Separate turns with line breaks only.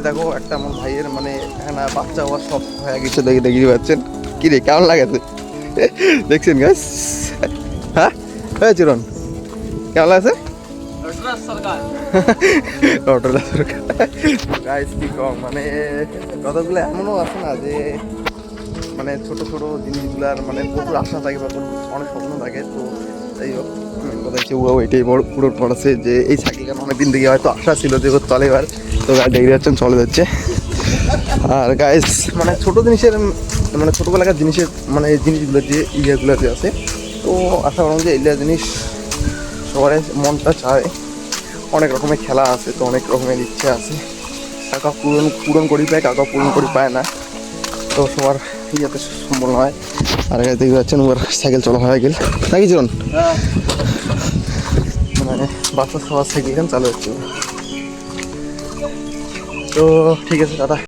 দেখো একটা আমার ভাইয়ের মানে এখানে বাচ্চা হওয়ার সব হয়ে গেছে, দেখতে পাচ্ছেন। কি রে কেমন লাগেছে দেখছেন গাইস? হ্যাঁ চিরন কেমন লাগছে? গাইস কি কম মানে কতগুলো এমনও আছে না যে মানে ছোট ছোট জিনিসগুলার মানে প্রচুর আশা থাকে বা অনেক স্বপ্ন থাকে। তো যাই হোক কথা হচ্ছে ও এটাই বড় পূরণ করেছে যে এই সাইকেলটা অনেকদিন থেকে হয়তো আশা ছিল যে ও চলে এবার। তো গাড়ি দেখে যাচ্ছেন চলে যাচ্ছে। আর গাইস মানে ছোটো জিনিসের মানে ছোটোবেলাকার জিনিসের মানে এই জিনিসগুলো যে ইয়েগুলো যে আছে, তো আশা করলাম যে এইগুলো জিনিস সবার মনটা চায়। অনেক রকমের খেলা আছে, তো অনেক রকমের ইচ্ছে আছে, কাকা পূরণ করি পায়, কাকা পূরণ করি পায় না। তো সবার ইয়েতে সম্ভব নয়। আর গাড়ি দেখতে পাচ্ছেন ওর সাইকেল চলা হয়ে গেল নাকি জীবন, মানে বাচ্চা সবার সাইকেল চালু হচ্ছে। তো ঠিক আছে দাদা।